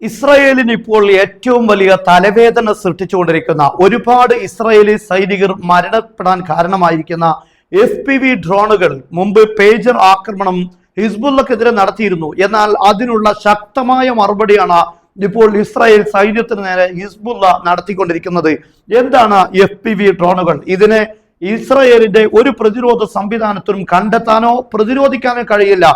ഇസ്രായേലിന് ഇപ്പോൾ ഏറ്റവും വലിയ തലവേദന സൃഷ്ടിച്ചുകൊണ്ടിരിക്കുന്ന ഒരുപാട് ഇസ്രായേലി സൈനികർ മരണപ്പെടാൻ കാരണമായിരിക്കുന്ന FPV ഡ്രോണുകൾ മുമ്പ് പേജർ ആക്രമണം ഹിസ്ബുള്ളക്കെതിരെ നടത്തിയിരുന്നു. എന്നാൽ അതിനുള്ള ശക്തമായ മറുപടിയാണ് ഇപ്പോൾ ഇസ്രായേൽ സൈന്യത്തിന് നേരെ ഹിസ്ബുള്ള നടത്തിക്കൊണ്ടിരിക്കുന്നത്. എന്താണ് FPV ഡ്രോണുകൾ? ഇതിനെ ഇസ്രായേലിന്റെ ഒരു പ്രതിരോധ സംവിധാനത്തിനും കണ്ടെത്താനോ പ്രതിരോധിക്കാനോ കഴിയില്ല.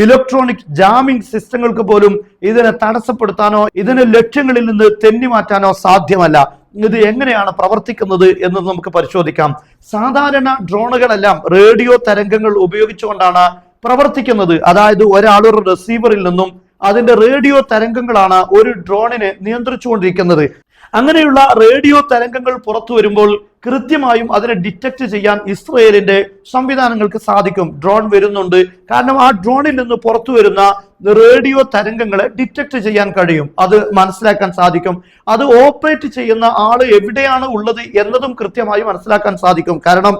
ഇലക്ട്രോണിക് ജാമിംഗ് സിസ്റ്റങ്ങൾക്ക് പോലും ഇതിനെ തടസ്സപ്പെടുത്താനോ ഇതിനെ ലക്ഷ്യങ്ങളിൽ നിന്ന് തെന്നിമാറ്റാനോ സാധ്യമല്ല. ഇത് എങ്ങനെയാണ് പ്രവർത്തിക്കുന്നത് എന്ന് നമുക്ക് പരിശോധിക്കാം. സാധാരണ ഡ്രോണുകളെല്ലാം റേഡിയോ തരംഗങ്ങൾ ഉപയോഗിച്ചുകൊണ്ടാണ് പ്രവർത്തിക്കുന്നത്. അതായത് ഒരാളൊരു റിസീവറിൽ നിന്നും അതിന്റെ റേഡിയോ തരംഗങ്ങളാണ് ഒരു ഡ്രോണിനെ നിയന്ത്രിച്ചുകൊണ്ടിരിക്കുന്നത്. അങ്ങനെയുള്ള റേഡിയോ തരംഗങ്ങൾ പുറത്തു വരുമ്പോൾ കൃത്യമായും അതിനെ ഡിറ്റക്ട് ചെയ്യാൻ ഇസ്രായേലിന്റെ സംവിധാനങ്ങൾക്ക് സാധിക്കും. ഡ്രോൺ വരുന്നുണ്ട്, കാരണം ആ ഡ്രോണിൽ നിന്ന് പുറത്തു വരുന്ന റേഡിയോ തരംഗങ്ങളെ ഡിറ്റക്ട് ചെയ്യാൻ കഴിയും, അത് മനസ്സിലാക്കാൻ സാധിക്കും. അത് ഓപ്പറേറ്റ് ചെയ്യുന്ന ആള് എവിടെയാണ് ഉള്ളത് എന്നതും കൃത്യമായി മനസ്സിലാക്കാൻ സാധിക്കും. കാരണം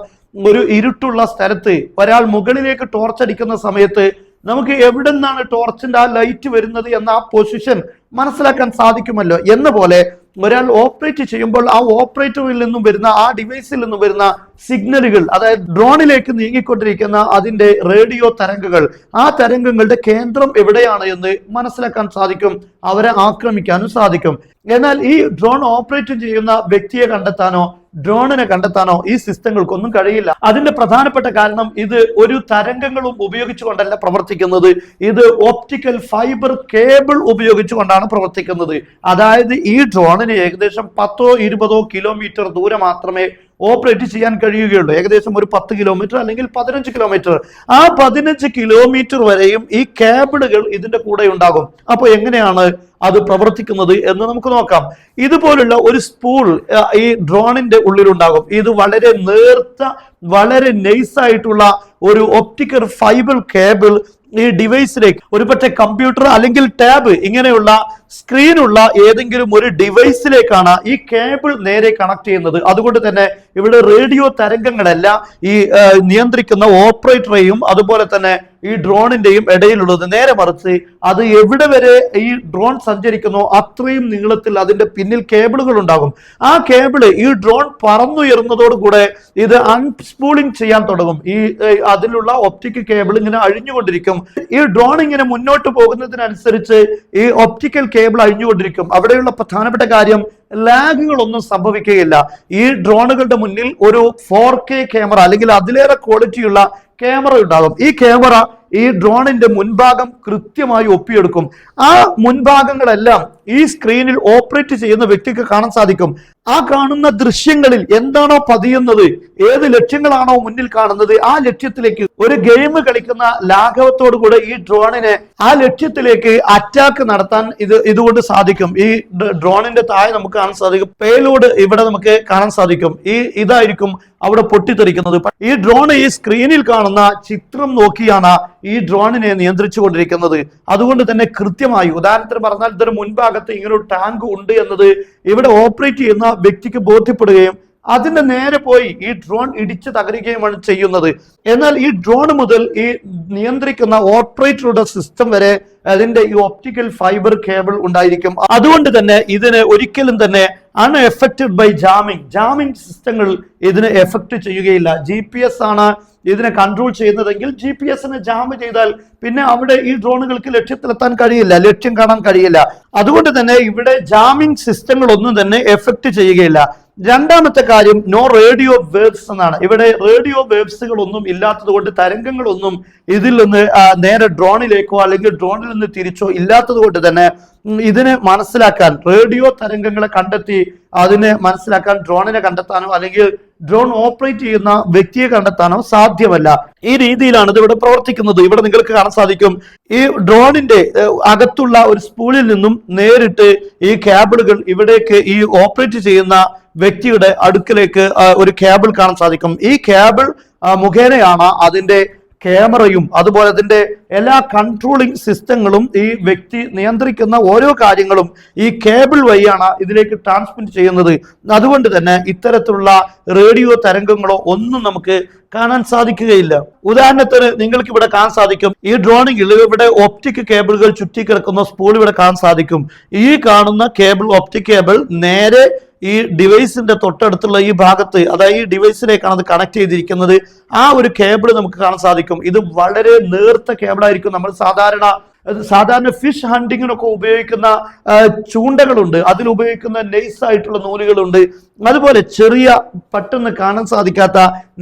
ഒരു ഇരുട്ടുള്ള സ്ഥലത്ത് ഒരാൾ മുകളിലേക്ക് ടോർച്ച് അടിക്കുന്ന സമയത്ത് നമുക്ക് എവിടെ നിന്നാണ് ടോർച്ചിന്റെ ആ ലൈറ്റ് വരുന്നത് എന്ന ആ പൊസിഷൻ മനസ്സിലാക്കാൻ സാധിക്കുമല്ലോ. എന്ന പോലെ ഒരാൾ ഓപ്പറേറ്റ് ചെയ്യുമ്പോൾ ആ ഓപ്പറേറ്ററിൽ നിന്നും വരുന്ന ആ ഡിവൈസിൽ നിന്നും വരുന്ന സിഗ്നലുകൾ, അതായത് ഡ്രോണിലേക്ക് നീങ്ങിക്കൊണ്ടിരിക്കുന്ന അതിന്റെ റേഡിയോ തരംഗങ്ങൾ, ആ തരംഗങ്ങളുടെ കേന്ദ്രം എവിടെയാണ് എന്ന് മനസ്സിലാക്കാൻ സാധിക്കും, അവരെ ആക്രമിക്കാനും സാധിക്കും. എന്നാൽ ഈ ഡ്രോൺ ഓപ്പറേറ്റ് ചെയ്യുന്ന വ്യക്തിയെ കണ്ടെത്താനോ ഡ്രോണിനെ കണ്ടെത്താനോ ഈ സിസ്റ്റങ്ങൾക്കൊന്നും കഴിയില്ല. അതിന്റെ പ്രധാനപ്പെട്ട കാരണം ഇത് ഒരു തരംഗങ്ങളും ഉപയോഗിച്ചുകൊണ്ടല്ല പ്രവർത്തിക്കുന്നത്, ഇത് ഓപ്റ്റിക്കൽ ഫൈബർ കേബിൾ ഉപയോഗിച്ചുകൊണ്ടാണ് പ്രവർത്തിക്കുന്നത്. അതായത് ഈ ഡ്രോണിന് ഏകദേശം 10-20 കിലോമീറ്റർ ദൂരം മാത്രമേ ഓപ്പറേറ്റ് ചെയ്യാൻ കഴിയുകയുള്ളൂ. ഏകദേശം ഒരു 10 കിലോമീറ്റർ അല്ലെങ്കിൽ 15 കിലോമീറ്റർ. ആ 15 കിലോമീറ്റർ വരെയും ഈ കേബിളുകൾ ഇതിന്റെ കൂടെ ഉണ്ടാകും. അപ്പോൾ എങ്ങനെയാണ് അത് പ്രവർത്തിക്കുന്നത് എന്ന് നമുക്ക് നോക്കാം. ഇതുപോലുള്ള ഒരു സ്പൂൾ ഈ ഡ്രോണിന്റെ ഉള്ളിലുണ്ടാകും. ഇത് വളരെ നേർത്ത, വളരെ നൈസായിട്ടുള്ള ഒരു ഒപ്റ്റിക്കൽ ഫൈബർ കേബിൾ ഈ ഡിവൈസിലേക്ക്, ഒരുപക്ഷെ കമ്പ്യൂട്ടർ അല്ലെങ്കിൽ ടാബ് ഇങ്ങനെയുള്ള സ്ക്രീനുള്ള ഏതെങ്കിലും ഒരു ഡിവൈസിലേക്കാണ് ഈ കേബിൾ നേരെ കണക്ട് ചെയ്യുന്നത്. അതുകൊണ്ട് തന്നെ ഇവിടെ റേഡിയോ തരംഗങ്ങളല്ല ഈ നിയന്ത്രിക്കുന്ന ഓപ്പറേറ്ററെയും അതുപോലെ തന്നെ ഈ ഡ്രോണിന്റെയും ഇടയിലുള്ളത്. നേരെ മറിച്ച് അത് എവിടെ വരെ ഈ ഡ്രോൺ സഞ്ചരിക്കുന്നോ അത്രയും നീളത്തിൽ അതിന്റെ പിന്നിൽ കേബിളുകൾ ഉണ്ടാകും. ആ കേബിള് ഈ ഡ്രോൺ പറന്നുയർന്നതോടുകൂടെ ഇത് അൺസ്പൂളിംഗ് ചെയ്യാൻ തുടങ്ങും. ഈ അതിലുള്ള ഒപ്റ്റിക്കൽ കേബിൾ ഇങ്ങനെ അഴിഞ്ഞുകൊണ്ടിരിക്കും. ഈ ഡ്രോൺ ഇങ്ങനെ മുന്നോട്ട് പോകുന്നതിനനുസരിച്ച് ഈ ഒപ്റ്റിക്കൽ കേബിൾ അഴിഞ്ഞുകൊണ്ടിരിക്കും. അവിടെയുള്ള പ്രധാനപ്പെട്ട കാര്യം ലാഗുകളൊന്നും സംഭവിക്കുകയില്ല. ഈ ഡ്രോണുകളുടെ മുന്നിൽ ഒരു 4K ക്യാമറ അല്ലെങ്കിൽ അതിലേറെ ക്വാളിറ്റിയുള്ള ക്യാമറ ഉണ്ടാകും. ഈ ക്യാമറ ഈ ഡ്രോണിന്റെ മുൻഭാഗം കൃത്യമായി ഒപ്പിയെടുക്കും. ആ മുൻഭാഗങ്ങളെല്ലാം ഈ സ്ക്രീനിൽ ഓപ്പറേറ്റ് ചെയ്യുന്ന വ്യക്തിക്ക് കാണാൻ സാധിക്കും. ആ കാണുന്ന ദൃശ്യങ്ങളിൽ എന്താണോ പതിയുന്നത്, ഏത് ലക്ഷ്യങ്ങളാണോ മുന്നിൽ കാണുന്നത്, ആ ലക്ഷ്യത്തിലേക്ക് ഒരു ഗെയിം കളിക്കുന്ന ലാഘവത്തോടു കൂടെ ഈ ഡ്രോണിനെ ആ ലക്ഷ്യത്തിലേക്ക് അറ്റാക്ക് നടത്താൻ ഇതുകൊണ്ട് സാധിക്കും. ഈ ഡ്രോണിന്റെ താഴെ നമുക്ക് കാണാൻ സാധിക്കും പേലോഡ്, ഇവിടെ നമുക്ക് കാണാൻ സാധിക്കും. ഇതായിരിക്കും അവിടെ പൊട്ടിത്തെറിക്കുന്നത്. ഈ ഡ്രോൺ ഈ സ്ക്രീനിൽ കാണുന്ന ചിത്രം നോക്കിയാണ് ഈ ഡ്രോണിനെ നിയന്ത്രിച്ചു കൊണ്ടിരിക്കുന്നത്. അതുകൊണ്ട് തന്നെ കൃത്യമായി, ഉദാഹരണത്തിന് പറഞ്ഞാൽ ഇതൊരു മുൻഭാഗത്ത് ഇങ്ങനെ ഒരു ടാങ്ക് ഉണ്ട് എന്നത് ഇവിടെ ഓപ്പറേറ്റ് ചെയ്യുന്ന വ്യക്തിക്ക് ബോധ്യപ്പെടുകയും അതിന്റെ നേരെ പോയി ഈ ഡ്രോൺ ഇടിച്ചു തകരുകയുമാണ് ചെയ്യുന്നത്. എന്നാൽ ഈ ഡ്രോൺ മുതൽ ഈ നിയന്ത്രിക്കുന്ന ഓപ്പറേറ്ററുടെ സിസ്റ്റം വരെ അതിന്റെ ഈ ഒപ്റ്റിക്കൽ ഫൈബർ കേബിൾ ഉണ്ടായിരിക്കും. അതുകൊണ്ട് തന്നെ ഇതിന് ഒരിക്കലും തന്നെ അൺഎഫക്റ്റഡ് ബൈ ജാമിംഗ് സിസ്റ്റങ്ങൾ ഇതിനെ എഫക്ട് ചെയ്യുകയില്ല. GPS ആണ് ഇതിനെ കൺട്രോൾ ചെയ്യുന്നതെങ്കിൽ GPS-നെ ജാം ചെയ്താൽ പിന്നെ അവിടെ ഈ ഡ്രോണുകൾക്ക് ലക്ഷ്യത്തിലെത്താൻ കഴിയില്ല, ലക്ഷ്യം കാണാൻ കഴിയില്ല. അതുകൊണ്ട് തന്നെ ഇവിടെ ജാമിംഗ് സിസ്റ്റങ്ങളൊന്നും തന്നെ എഫക്ട് ചെയ്യുകയില്ല. രണ്ടാമത്തെ കാര്യം നോ റേഡിയോ വേവ്സ് എന്നാണ്. ഇവിടെ റേഡിയോ വേവ്സുകൾ ഒന്നും ഇല്ലാത്തത് കൊണ്ട്, തരംഗങ്ങളൊന്നും ഇതിൽ നിന്ന് നേരെ ഡ്രോണിലേക്കോ അല്ലെങ്കിൽ ഡ്രോണിൽ നിന്ന് തിരിച്ചോ ഇല്ലാത്തത് കൊണ്ട് തന്നെ ഇതിനെ മനസ്സിലാക്കാൻ, റേഡിയോ തരംഗങ്ങളെ കണ്ടെത്തി അതിനെ മനസ്സിലാക്കാൻ ഡ്രോണിനെ കണ്ടെത്താനോ അല്ലെങ്കിൽ ഡ്രോൺ ഓപ്പറേറ്റ് ചെയ്യുന്ന വ്യക്തിയെ കണ്ടെത്താനോ സാധ്യമല്ല. ഈ രീതിയിലാണ് ഇത് ഇവിടെ പ്രവർത്തിക്കുന്നത്. ഇവിടെ നിങ്ങൾക്ക് കാണാൻ സാധിക്കും ഈ ഡ്രോണിന്റെ അകത്തുള്ള ഒരു സ്പൂളിൽ നിന്നും നേരിട്ട് ഈ കേബിളുകൾ ഇവിടേക്ക് ഈ ഓപ്പറേറ്റ് ചെയ്യുന്ന വ്യക്തിയുടെ അടുക്കലേക്ക് ഒരു കേബിൾ കാണാൻ സാധിക്കും. ഈ കേബിൾ മുഖേനയാണ് അതിന്റെ ക്യാമറയും അതുപോലെ അതിന്റെ എല്ലാ കൺട്രോളിംഗ് സിസ്റ്റങ്ങളും ഈ വ്യക്തി നിയന്ത്രിക്കുന്ന ഓരോ കാര്യങ്ങളും ഈ കേബിൾ വഴിയാണ് ഇതിലേക്ക് ട്രാൻസ്മിറ്റ് ചെയ്യുന്നത്. അതുകൊണ്ട് തന്നെ ഇത്തരത്തിലുള്ള റേഡിയോ തരംഗങ്ങളോ ഒന്നും നമുക്ക് കാണാൻ സാധിക്കുകയില്ല. ഉദാഹരണത്തിന് നിങ്ങൾക്ക് ഇവിടെ കാണാൻ സാധിക്കും, ഈ ഡ്രോണിൽ ഇവിടെ ഒപ്റ്റിക് കേബിളുകൾ ചുറ്റിക്കിടക്കുന്ന സ്പൂൾ ഇവിടെ കാണാൻ സാധിക്കും. ഈ കാണുന്ന കേബിൾ, ഒപ്റ്റിക് കേബിൾ നേരെ ഈ ഡിവൈസിന്റെ തൊട്ടടുത്തുള്ള ഈ ഭാഗത്ത്, അതായത് ഈ ഡിവൈസിലേക്കാണ് അത് കണക്ട് ചെയ്തിരിക്കുന്നത്. ആ ഒരു കേബിൾ നമുക്ക് കാണാൻ സാധിക്കും. ഇത് വളരെ നേർത്ത കേബിൾ ആയിരിക്കും. നമ്മൾ സാധാരണ ഫിഷ് ഹണ്ടിങ്ങിനൊക്കെ ഉപയോഗിക്കുന്ന ചൂണ്ടകളുണ്ട്, അതിൽ ഉപയോഗിക്കുന്ന നൈസ് ആയിട്ടുള്ള നൂലുകളുണ്ട്. അതുപോലെ ചെറിയ പെട്ടെന്ന് കാണാൻ സാധിക്കാത്ത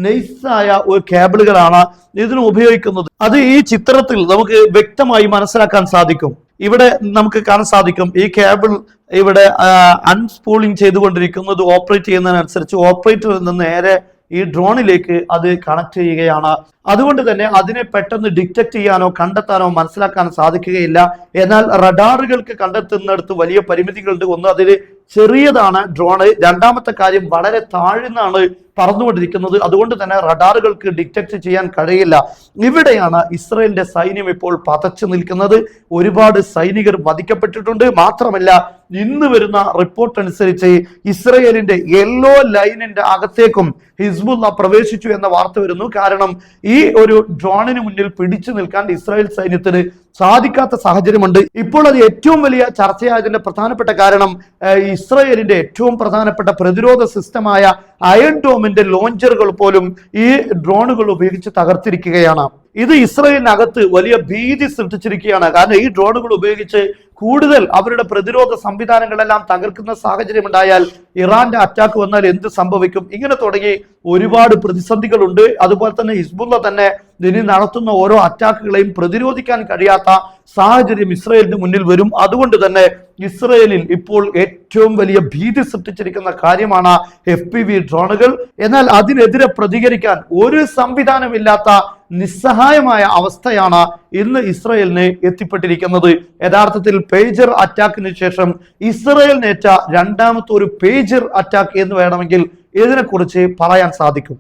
നൈസായ ഒരു കേബിളുകളാണ് ഇതിന് ഉപയോഗിക്കുന്നത്. അത് ഈ ചിത്രത്തിൽ നമുക്ക് വ്യക്തമായി മനസ്സിലാക്കാൻ സാധിക്കും. ഇവിടെ നമുക്ക് കാണാൻ സാധിക്കും ഈ കേബിൾ ഇവിടെ അൺസ്പൂളിംഗ് ചെയ്തുകൊണ്ടിരിക്കുന്നത്. ഓപ്പറേറ്റ് ചെയ്യുന്നതിനനുസരിച്ച് ഓപ്പറേറ്ററിൽ നിന്ന് നേരെ ഈ ഡ്രോണിലേക്ക് അത് കണക്ട് ചെയ്യുകയാണ്. അതുകൊണ്ട് തന്നെ അതിനെ പെട്ടെന്ന് ഡിറ്റക്ട് ചെയ്യാനോ കണ്ടെത്താനോ മനസ്സിലാക്കാനോ സാധിക്കുകയില്ല. എന്നാൽ റഡാറുകൾക്ക് കണ്ടെത്തുന്നിടത്ത് വലിയ പരിമിതികളുണ്ട്. ഒന്ന്, അതിൽ ചെറിയതാണ് ഡ്രോണ്. രണ്ടാമത്തെ കാര്യം, വളരെ താഴ്ന്നാണ് പറന്നുകൊണ്ടിരിക്കുന്നത്. അതുകൊണ്ട് തന്നെ റഡാറുകൾക്ക് ഡിറ്റക്ട് ചെയ്യാൻ കഴിയില്ല. ഇവിടെയാണ് ഇസ്രയേലിന്റെ സൈന്യം ഇപ്പോൾ പതച്ചു നിൽക്കുന്നത്. ഒരുപാട് സൈനികർ വധിക്കപ്പെട്ടിട്ടുണ്ട്. മാത്രമല്ല, ഇന്ന് വരുന്ന റിപ്പോർട്ട് അനുസരിച്ച് ഇസ്രയേലിന്റെ യെല്ലോ ലൈനിന്റെ അകത്തേക്കും ഹിസ്ബുള്ള പ്രവേശിച്ചു എന്ന വാർത്ത വരുന്നു. കാരണം ഈ ഒരു ഡ്രോണിന് മുന്നിൽ പിടിച്ചു നിൽക്കാൻ ഇസ്രായേൽ സൈന്യത്തിന് സാധിക്കാത്ത സാഹചര്യമുണ്ട്. ഇപ്പോൾ അത് ഏറ്റവും വലിയ ചർച്ചയായതിന്റെ പ്രധാനപ്പെട്ട കാരണം ഇസ്രായേലിന്റെ ഏറ്റവും പ്രധാനപ്പെട്ട പ്രതിരോധ സിസ്റ്റമായ അയൺ ഡോമിന്റെ ലോഞ്ചറുകൾ പോലും ഈ ഡ്രോണുകൾ ഉപയോഗിച്ച് തകർത്തിരിക്കുകയാണ്. ഇത് ഇസ്രായേലിനകത്ത് വലിയ ഭീതി സൃഷ്ടിച്ചിരിക്കുകയാണ്. കാരണം ഈ ഡ്രോണുകൾ ഉപയോഗിച്ച് കൂടുതൽ അവരുടെ പ്രതിരോധ സംവിധാനങ്ങളെല്ലാം തകർക്കുന്ന സാഹചര്യം ഉണ്ടായാൽ, ഇറാന്റെ അറ്റാക്ക് വന്നാൽ എന്ത് സംഭവിക്കും? ഇങ്ങനെ തുടങ്ങി ഒരുപാട് പ്രതിസന്ധികളുണ്ട്. അതുപോലെ തന്നെ ഹിസ്ബുള്ള തന്നെ ഇനി നടത്തുന്ന ഓരോ അറ്റാക്കുകളെയും പ്രതിരോധിക്കാൻ കഴിയാത്ത സാഹചര്യം ഇസ്രയേലിന് മുന്നിൽ വരും. അതുകൊണ്ട് തന്നെ ഇസ്രയേലിൽ ഇപ്പോൾ ഏറ്റവും വലിയ ഭീതി സൃഷ്ടിച്ചിരിക്കുന്ന കാര്യമാണ് FPV ഡ്രോണുകൾ. എന്നാൽ അതിനെതിരെ പ്രതികരിക്കാൻ ഒരു സംവിധാനമില്ലാത്ത നിസ്സഹായമായ അവസ്ഥയാണ് ഇന്ന് ഇസ്രയേലിന് എത്തിപ്പെട്ടിരിക്കുന്നത്. യഥാർത്ഥത്തിൽ പേജർ അറ്റാക്കിന് ശേഷം ഇസ്രയേലിനേറ്റ രണ്ടാമത്തെ ഒരു പേജർ അറ്റാക്ക് എന്ന് വേണമെങ്കിൽ ഇതിനെക്കുറിച്ച് പറയാൻ സാധിക്കും.